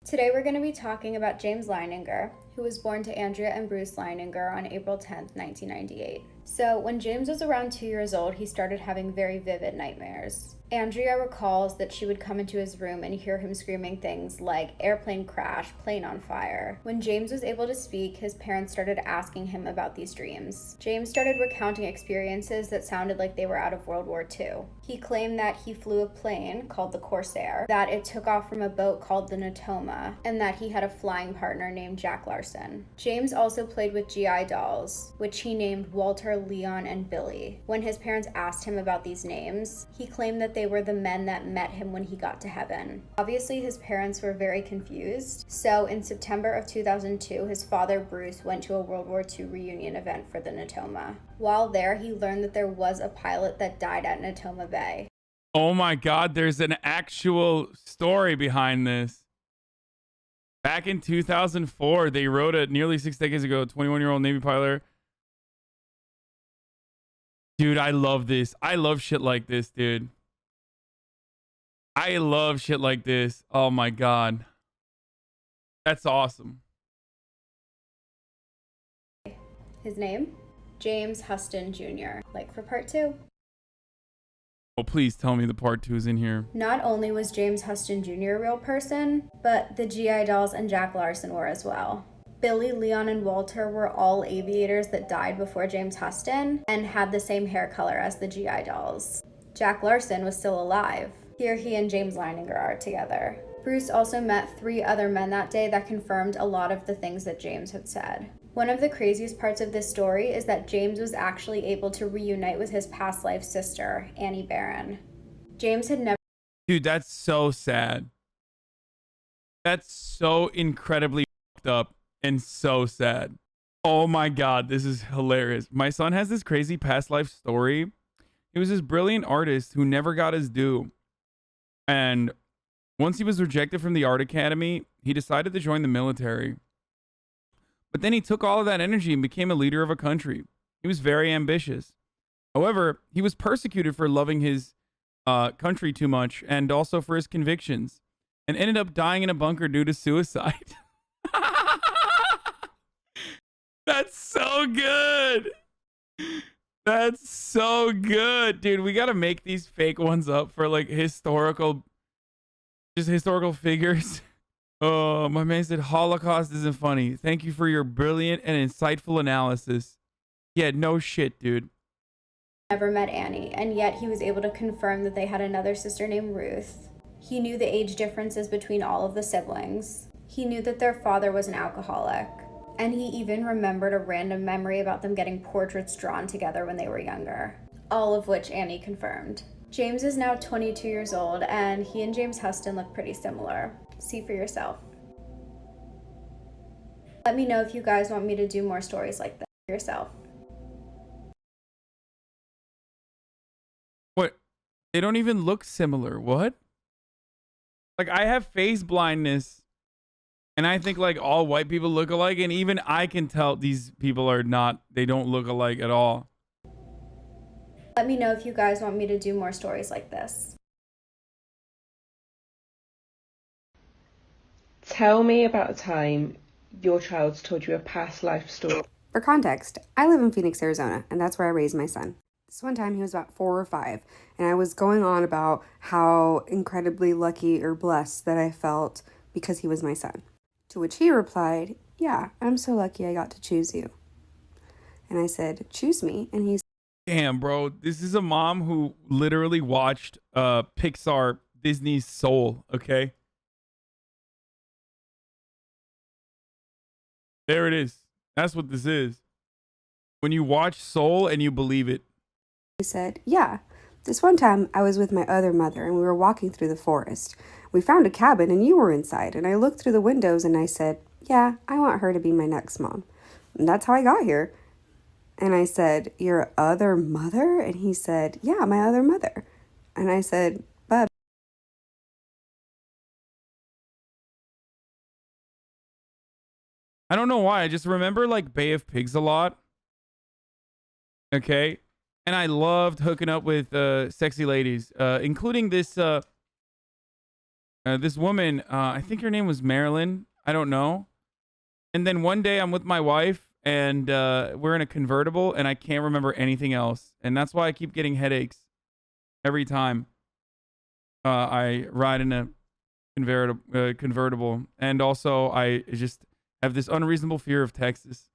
Today we're going to be talking about James Leininger, who was born to Andrea and Bruce Leininger on April 10th, 1998. So when James was around 2 years old, he started having very vivid nightmares. Andrea recalls that she would come into his room and hear him screaming things like airplane crash, plane on fire. When James was able to speak, his parents started asking him about these dreams. James started recounting experiences that sounded like they were out of World War II. He claimed that he flew a plane called the Corsair, that it took off from a boat called the Natoma, and that he had a flying partner named Jack Larson. James also played with GI dolls, which he named Walter, Leon, and Billy. When his parents asked him about these names, he claimed that they were the men that met him when he got to heaven. Obviously, his parents were very confused, so in September of 2002, his father, Bruce, went to a World War II reunion event for the Natoma. While there, he learned that there was a pilot that died at Natoma Bay. Oh my God, there's an actual story behind this. Back in 2004, they wrote it nearly 6 decades ago, 21-year-old Navy pilot. Dude, I love this. I love shit like this, dude. I love shit like this. Oh my God. That's awesome. His name? James Huston Jr. Like for part 2. Oh, please tell me the part 2 is in here. Not only was James Huston Jr. a real person, but the GI dolls and Jack Larson were as well. Billy, Leon, and Walter were all aviators that died before James Huston and had the same hair color as the GI dolls. Jack Larson was still alive. Here he and James Leininger are together. Bruce also met 3 other men that day that confirmed a lot of the things that James had said. One of the craziest parts of this story is that James was actually able to reunite with his past life sister, Annie Barron. James had never... Dude, that's so sad. That's so incredibly fucked up and so sad. Oh my God, this is hilarious. My son has this crazy past life story. He was this brilliant artist who never got his due. And once he was rejected from the art academy, he decided to join the military. But then he took all of that energy and became a leader of a country. He was very ambitious. However, he was persecuted for loving his country too much and also for his convictions, and ended up dying in a bunker due to suicide. That's so good. That's so good, dude. We got to make these fake ones up for like historical figures. Oh, my man said Holocaust isn't funny. Thank you for your brilliant and insightful analysis. Yeah, no shit, dude. Never met Annie, and yet he was able to confirm that they had another sister named Ruth. He knew the age differences between all of the siblings. He knew that their father was an alcoholic. And he even remembered a random memory about them getting portraits drawn together when they were younger. All of which Annie confirmed. James is now 22 years old, and he and James Huston look pretty similar. See for yourself. Let me know if you guys want me to do more stories like this for yourself. What? They don't even look similar. What? Like, I have face blindness, and I think like all white people look alike, and even I can tell these people are not, they don't look alike at all. Let me know if you guys want me to do more stories like this. Tell me about a time your child's told you a past life story. For context, I live in Phoenix, Arizona, and that's where I raised my son. This one time he was about 4 or 5, and I was going on about how incredibly lucky or blessed that I felt because he was my son. To which he replied, "Yeah, I'm so lucky I got to choose you." And I said, "Choose me?" And he said, Damn, bro. This is a mom who literally watched Pixar Disney's Soul, okay? There it is. That's what this is. When you watch Soul and you believe it. He said, "Yeah, this one time I was with my other mother and we were walking through the forest. We found a cabin and you were inside, and I looked through the windows and I said, yeah, I want her to be my next mom. And that's how I got here." And I said, "Your other mother?" And he said, "Yeah, my other mother." And I said, "Bub." I don't know why. I just remember like Bay of Pigs a lot. Okay. And I loved hooking up with sexy ladies, including this This woman, I think her name was Marilyn. I don't know. And then one day I'm with my wife and we're in a convertible and I can't remember anything else. And that's why I keep getting headaches every time I ride in a convertible. And also I just have this unreasonable fear of Texas.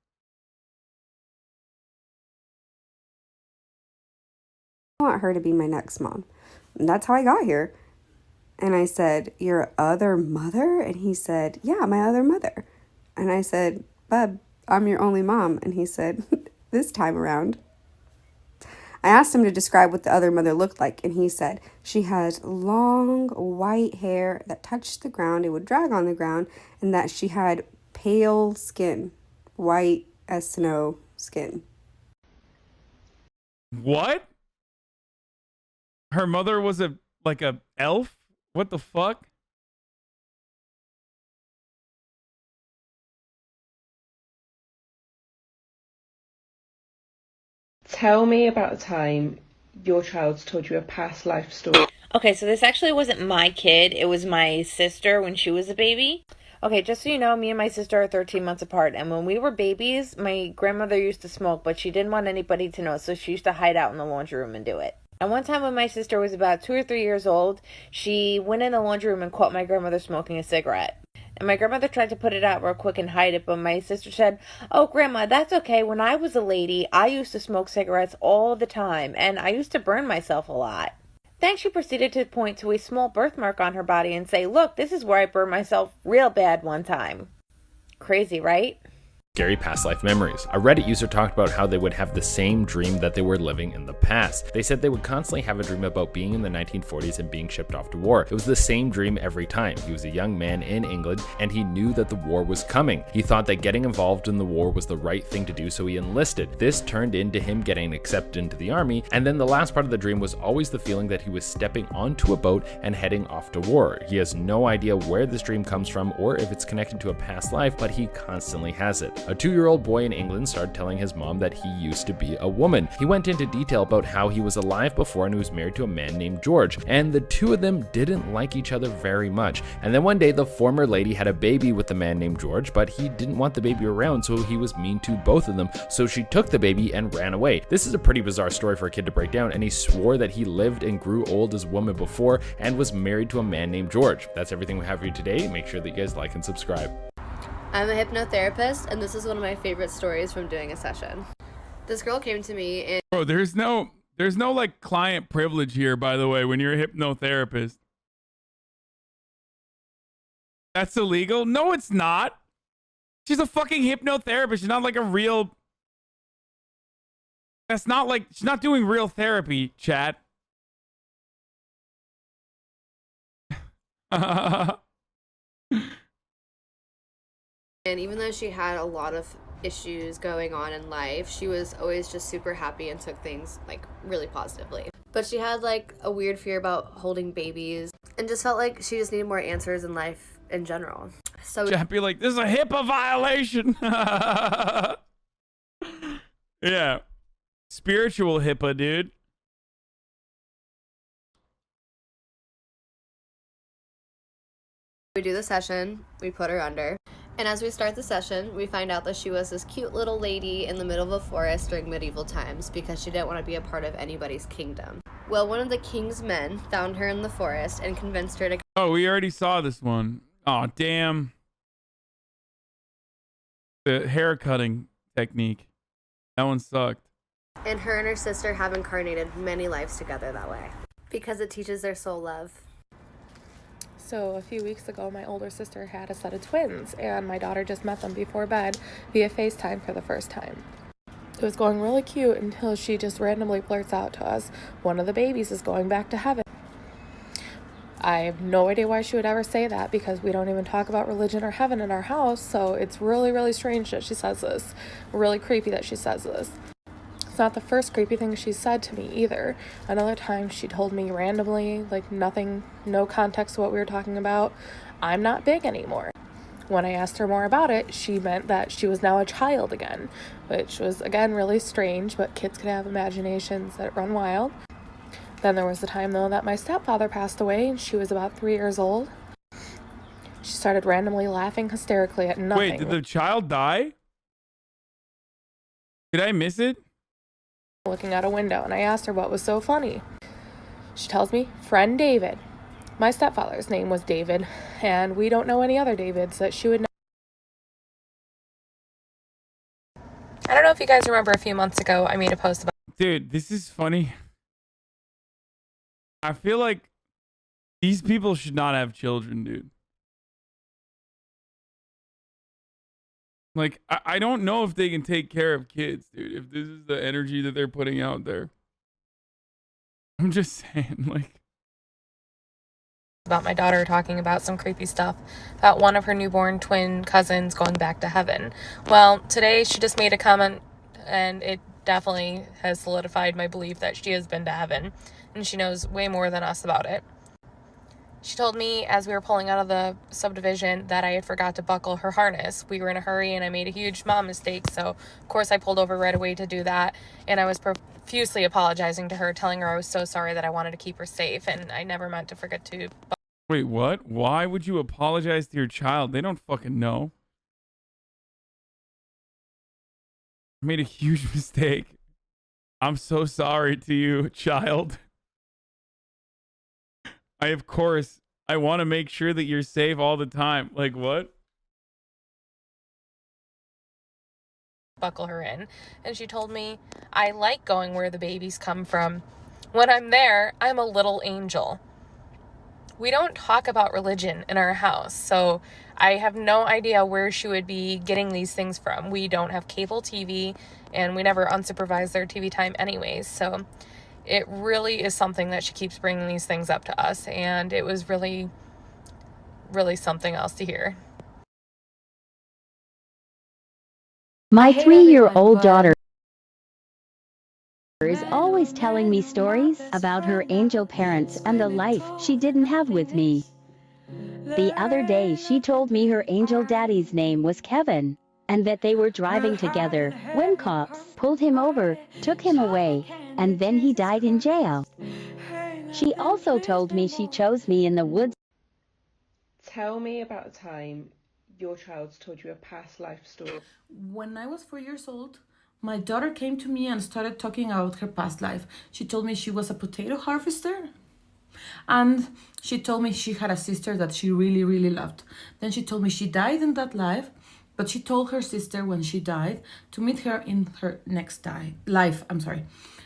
I want her to be my next mom. And that's how I got here. And I said, your other mother? And he said, yeah, my other mother. And I said, bub, I'm your only mom. And he said, this time around. I asked him to describe what the other mother looked like. And he said, she has long white hair that touched the ground. It would drag on the ground. And that she had pale skin, white as snow skin. What? Her mother was a elf? What the fuck? Tell me about a time your child's told you a past life story. Okay, so this actually wasn't my kid. It was my sister when she was a baby. Okay, just so you know, me and my sister are 13 months apart. And when we were babies, my grandmother used to smoke, but she didn't want anybody to know. So she used to hide out in the laundry room and do it. And one time when my sister was about 2 or 3 years old, she went in the laundry room and caught my grandmother smoking a cigarette. And my grandmother tried to put it out real quick and hide it, but my sister said, oh, Grandma, that's okay. When I was a lady, I used to smoke cigarettes all the time, and I used to burn myself a lot. Then she proceeded to point to a small birthmark on her body and say, look, this is where I burned myself real bad one time. Crazy, right? Scary past life memories. A Reddit user talked about how they would have the same dream that they were living in the past. They said they would constantly have a dream about being in the 1940s and being shipped off to war. It was the same dream every time. He was a young man in England and he knew that the war was coming. He thought that getting involved in the war was the right thing to do, so he enlisted. This turned into him getting accepted into the army, and then the last part of the dream was always the feeling that he was stepping onto a boat and heading off to war. He has no idea where this dream comes from or if it's connected to a past life, but he constantly has it. A 2-year-old boy in England started telling his mom that he used to be a woman. He went into detail about how he was alive before and he was married to a man named George, and the two of them didn't like each other very much. And then one day the former lady had a baby with the man named George, but he didn't want the baby around, so he was mean to both of them, so she took the baby and ran away. This is a pretty bizarre story for a kid to break down, and he swore that he lived and grew old as a woman before and was married to a man named George. That's everything we have for you today. Make sure that you guys like and subscribe. I'm a hypnotherapist, and this is one of my favorite stories from doing a session. This girl came to me and... Bro, there's no like client privilege here, by the way, when you're a hypnotherapist. That's illegal? No, it's not. She's a fucking hypnotherapist. She's not like a real... That's not like... She's not doing real therapy, chat. And even though she had a lot of issues going on in life, she was always just super happy and took things like really positively. But she had like a weird fear about holding babies and just felt like she just needed more answers in life in general. So Chat be like, this is a HIPAA violation. Yeah. Spiritual HIPAA, dude. we do the session, we put her under. And as we start the session, we find out that she was this cute little lady in the middle of a forest during medieval times because she didn't want to be a part of anybody's kingdom. Well, one of the king's men found her in the forest and convinced her to... Oh, we already saw this one. Oh, damn. The hair cutting technique. That one sucked. And her and her sister have incarnated many lives together that way because it teaches their soul love. So a few weeks ago, my older sister had a set of twins, and my daughter just met them before bed via FaceTime for the first time. It was going really cute until she just randomly blurts out to us, one of the babies is going back to heaven. I have no idea why she would ever say that because we don't even talk about religion or heaven in our house, so it's really, really strange that she says this. Really creepy that she says this. It's not the first creepy thing she said to me either. Another time she told me randomly, like nothing, no context to what we were talking about, I'm not big anymore. When I asked her more about it, she meant that she was now a child again, which was again really strange, but kids can have imaginations that run wild. Then there was the time though that my stepfather passed away and she was about 3 years old. She started randomly laughing hysterically at nothing. Wait, did the child die? Did I miss it? Looking out a window, and I asked her what was so funny. She tells me, friend David. My stepfather's name was David, and we don't know any other Davids that she would know. I don't know if you guys remember a few months ago, I made a post about... Dude, this is funny. I feel like these people should not have children, dude. Like, I don't know if they can take care of kids, dude, if this is the energy that they're putting out there. I'm just saying, like... About my daughter talking about some creepy stuff about one of her newborn twin cousins going back to heaven. Well, today she just made a comment, and it definitely has solidified my belief that she has been to heaven, and she knows way more than us about it. She told me as we were pulling out of the subdivision that I had forgot to buckle her harness. We were in a hurry and I made a huge mom mistake, so of course I pulled over right away to do that, and I was profusely apologizing to her, telling her I was so sorry that I wanted to keep her safe, and I never meant to forget to... Wait, what? Why would you apologize to your child? They don't fucking know. I made a huge mistake. I'm so sorry to you, child. Of course, I want to make sure that you're safe all the time. Like, what? Buckle her in. And she told me, I like going where the babies come from. When I'm there, I'm a little angel. We don't talk about religion in our house, so I have no idea where she would be getting these things from. We don't have cable TV, and we never unsupervise their TV time anyways, so it really is something that she keeps bringing these things up to us, and it was really, really something else to hear. My 3-year-old daughter is always telling me stories about her angel parents and the life she didn't have with me. The other day she told me her angel daddy's name was Kevin, and that they were driving together when cops pulled him over, took him away, and then he died in jail. She also told me she chose me in the woods. Tell me about a time your child's told you a past life story. When I was 4 years old, my daughter came to me and started talking about her past life. She told me she was a potato harvester. And she told me she had a sister that she really, really loved. Then she told me she died in that life, but she told her sister when she died to meet her in her next life.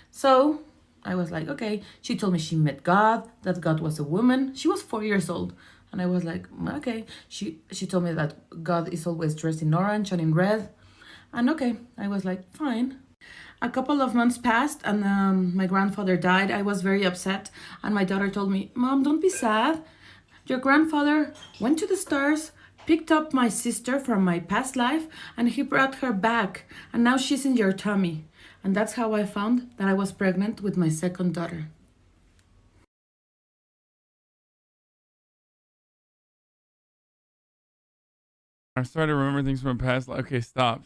So I was like, okay. She told me she met God, that God was a woman. She was 4 years old. And I was like, okay. She told me that God is always dressed in orange and in red. And okay, I was like, fine. A couple of months passed and my grandfather died. I was very upset. And my daughter told me, Mom, don't be sad. Your grandfather went to the stars, picked up my sister from my past life, and he brought her back. And now she's in your tummy. And that's how I found that I was pregnant with my second daughter. I started to remember things from a past life. Okay, stop.